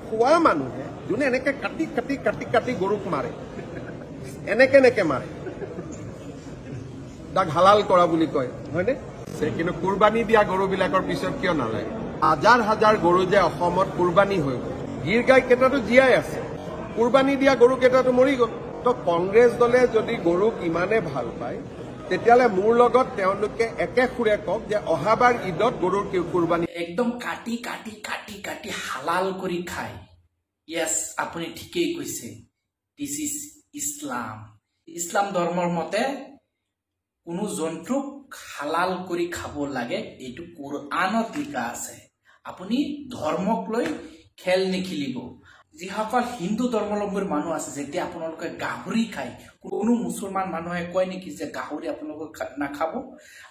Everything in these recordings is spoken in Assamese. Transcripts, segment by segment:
খোৱা মানুহে যোনে এনেকে কাটি কাটি কাটি কাটি গৰুক মাৰে এনেকে মাৰে তাক হালাল কৰা বুলি কয় হয়নে কিন্তু কুৰবানী দিয়া গৰুবিলাকৰ পিছত কিয় নালাগে হাজাৰ হাজাৰ গৰু যে অসমত কুৰবানী হৈ গ'ল গিৰ গাই কেইটাতো জীয়াই আছে কুৰবানী দিয়া গৰু কেইটাতো মৰি গ'ল তো কংগ্ৰেছ দলে যদি গৰুক ইমানে ভাল পায় তেতিয়ালে মোৰ লগত তেওঁলোকে একে সুৰে কওক যে অহাবাৰ ঈদত গৰুৰ কুৰবানী একদম কাটি কাটি কাটি কাটি হালাল কৰি খায় ইয়েছ আপুনি ঠিকেই কৈছে দিস ইজ ইছলাম ধৰ্মৰ মতে কোনো জন্তুক হালাল কৰি খাব লাগে এইটো কুৰআনত লিখা আছে আপুনি ধৰ্মক লৈ খেল নেখেলিব যিসকল হিন্দু ধৰ্মাৱলম্বীৰ মানুহ আছে যেতিয়া আপোনালোকে গাহৰি খায় কোনো মুছলমান মানুহে কয় নেকি যে গাহৰি আপোনালোকে নাখাব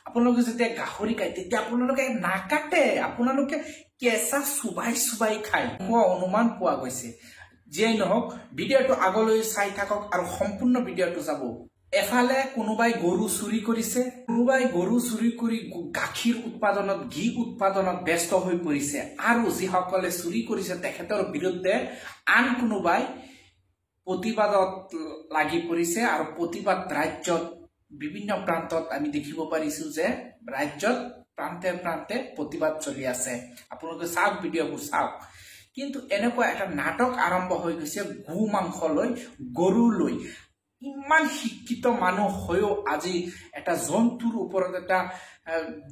আপোনালোকে যেতিয়া গাহৰি খায় তেতিয়া আপোনালোকে নাকাটে আপোনালোকে কেঁচা চুবাই খায় কোৱা অনুমান পোৱা গৈছে যিয়ে নহওক ভিডিঅ'টো আগলৈ চাই থাকক আৰু সম্পূৰ্ণ ভিডিঅ'টো যাব এফালে কোনোবাই গৰু চুৰি কৰিছে কোনোবাই গৰু চুৰি কৰি গাখীৰ উৎপাদনত ঘি উৎপাদনত ব্যস্ত হৈ পৰিছে আৰু যিসকলে চুৰি কৰিছে তেখেতৰ বিৰুদ্ধে আন কোনোবাই প্ৰতিবাদত লাগি পৰিছে আৰু প্ৰতিবাদ ৰাজ্যত বিভিন্ন প্ৰান্তত আমি দেখিব পাৰিছো যে ৰাজ্যত প্ৰান্তে প্ৰান্তে প্ৰতিবাদ চলি আছে আপোনালোকে চাওক ভিডিঅ'বোৰ চাওক কিন্তু এনেকুৱা এটা নাটক আৰম্ভ হৈ গৈছে গো মাংস লৈ গৰু লৈ ইমান শিক্ষিত মানুহ হৈও আজি এটা জন্তুৰ ওপৰত এটা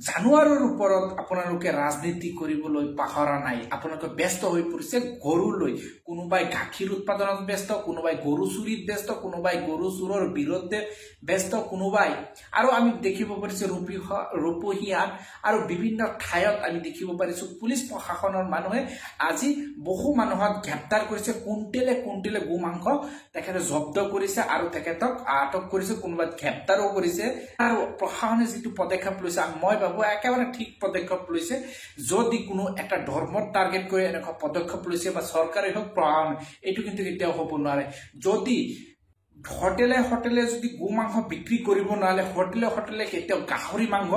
জানুৱাৰৰ ওপৰত আপোনালোকে ৰাজনীতি কৰিবলৈ পাহৰা নাই আপোনালোকে ব্যস্ত হৈ পৰিছে গৰু লৈ কোনোবাই গাখীৰ উৎপাদনত ব্যস্ত কোনোবাই গৰু চুৰিত ব্যস্ত কোনোবাই গৰু চুৰৰ বিৰুদ্ধে ব্যস্ত কোনোবাই আৰু আমি দেখিব পাৰিছো ৰূপহীয়াত আৰু বিভিন্ন ঠাইত আমি দেখিব পাৰিছো পুলিচ প্ৰশাসনৰ মানুহে আজি বহু মানুহক গ্ৰেপ্তাৰ কৰিছে কুণ্টেলে গো মাংস তেখেতে জব্দ কৰিছে আৰু তেখেতক আটক কৰিছে কোনোবাই গ্ৰেপ্তাৰো কৰিছে আৰু প্ৰশাসনে যিটো পদক্ষেপ লৈছে মই ভাবো একেবাৰে ঠিক পদক্ষেপ লৈছে যদি কোনো এটা ধৰ্মৰ টাৰ্গেট কৰি এনেকুৱা পদক্ষেপ লৈছে বা চৰকাৰে হওক প্ৰশাসন এইটো কিন্তু কেতিয়াও হ'ব নোৱাৰে যদি হোটেলে যদি গো মাংস বিক্ৰী কৰিব নোৱাৰে হোটেলে কেতিয়াও গাহৰি মাংস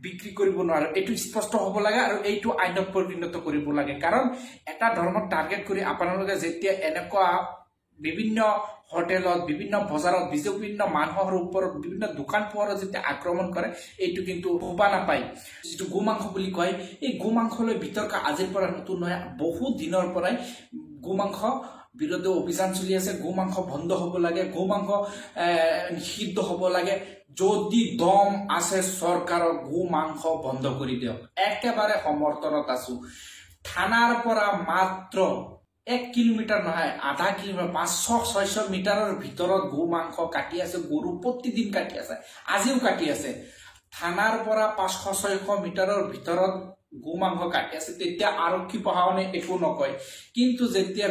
বিক্ৰী কৰিব নোৱাৰে এইটো স্পষ্ট হ'ব লাগে আৰু এইটো আইনত পৰিণত কৰিব লাগে কাৰণ এটা ধৰ্মৰ টাৰ্গেট কৰি আপোনালোকে যেতিয়া এনেকুৱা বিভিন্ন হোটেলত বিভিন্ন বজাৰত বিভিন্ন মানুহৰ ওপৰত বিভিন্ন দোকান পোহাৰত যেতিয়া আক্ৰমণ কৰে এইটো কিন্তু শোভা নাপায় যিটো গো মাংস বুলি কয় এই গো মাংসলৈ বিতৰ্ক আজিৰ পৰা নতুন নহয় বহু দিনৰ পৰাই গো মাংস বিৰুদ্ধে অভিযান চলি আছে গো মাংস বন্ধ হ'ব লাগে গো মাংস নিষিদ্ধ হ'ব লাগে যদি দম আছে চৰকাৰৰ গো মাংস বন্ধ কৰি দিয়ক একেবাৰে সমৰ্থনত আছো থানাৰ পৰা মাত্ৰ 1 কিলোমিটাৰ নহয় আধা কিলোমিটাৰ 500-600 মিটাৰৰ ভিতৰত গো মাংস কাটি আছে গৰু প্ৰতিদিন কাটি আছে আজিও কাটি আছে থানাৰ পৰা 500-600 মিটাৰৰ ভিতৰত গো মাংস কাটি আছে তেতিয়া আৰক্ষী প্ৰশাসনে একো নকয় কিন্তু যেতিয়া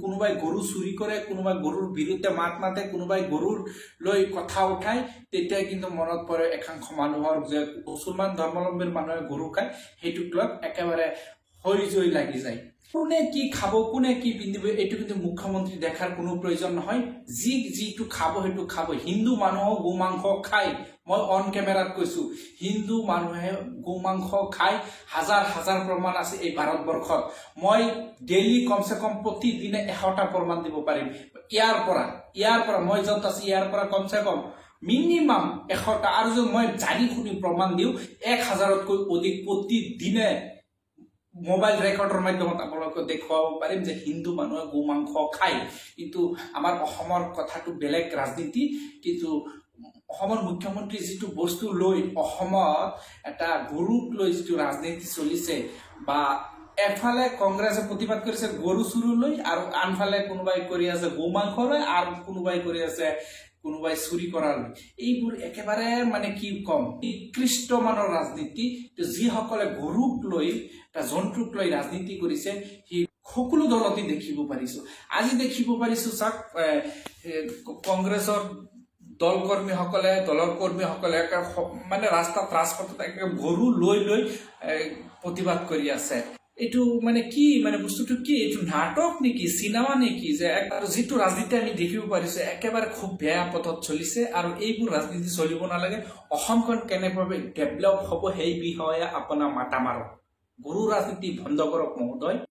কোনোবাই গৰু চুৰি কৰে কোনোবাই গৰুৰ বিৰুদ্ধে মাত মাতে কোনোবাই গৰুৰ লৈ কথা উঠায় তেতিয়া কিন্তু মনত পৰে একাংশ মানুহৰ যে মুছলমান ধৰ্মাৱলম্বীৰ মানুহে গৰু খায় সেইটোক লৈ একেবাৰে হৈ লাগি যায় কোনে কি খাব কোনে কি পিন্ধিব এইটো কিন্তু মুখ্যমন্ত্ৰী দেখাৰ কোনো প্ৰয়োজন নহয় যিটো খাব সেইটো খাব হিন্দু মানুহও গো মাংস খায় মই অন কেমেৰাত কৈছো হিন্দু মানুহে গো মাংস খায় হাজাৰ প্ৰমাণ আছে এই ভাৰতবৰ্ষত মই ডেইলি কমসে কম প্ৰতিদিনে 100টা প্ৰমাণ দিব পাৰিম ইয়াৰ পৰা মই যত আছো ইয়াৰ পৰা কমসে কম মিনিমাম 100টা আৰু যে মই জানি শুনি প্ৰমাণ দিও 1000তকৈ অধিক প্ৰতিদিনে মোবাইল ৰেকৰ্ডৰ মাধ্যমত আপোনালোকক দেখুৱাব পাৰিম যে হিন্দু মানুহে গো মাংস খায় কিন্তু আমাৰ অসমৰ কথাটো বেলেগ ৰাজনীতি কিন্তু অসমৰ মুখ্যমন্ত্ৰী যিটো বস্তু লৈ অসমত এটা গৰুক লৈ যিটো ৰাজনীতি চলিছে বা এফালে কংগ্ৰেছে প্ৰতিবাদ কৰিছে গৰু চুৰু লৈ আৰু আনফালে কোনোবাই কৰি আছে গো মাংস লৈ আৰু কোনোবাই কৰি আছে কোনোবাই চুৰি কৰাৰ এইবোৰ একেবাৰে মানে কি কম নিকৃষ্ট মানৰ ৰাজনীতি যিসকলে গৰুক লৈ এটা জন্তুক লৈ ৰাজনীতি কৰিছে সি সকলো দলতে দেখিব পাৰিছো আজি দেখিব পাৰিছো চাক কংগ্ৰেছৰ দলৰ কৰ্মীসকলে মানে ৰাজপথত গৰু লৈ প্ৰতিবাদ কৰি আছে এইটো মানে কি মানে বস্তুটো কি এইটো নাটক নেকি সিনেমা নেকি যে যিটো ৰাজনীতি আমি দেখিব পাৰিছো একেবাৰে খুব বেয়া পথত চলিছে আৰু এইবোৰ ৰাজনীতি চলিব নালাগে অসমখন কেনেভাৱে ডেভেলপ হ'ব সেই বিষয়ে আপোনাৰ মাথা মাৰক গৰু ৰাজনীতি বন্ধ কৰক মহোদয়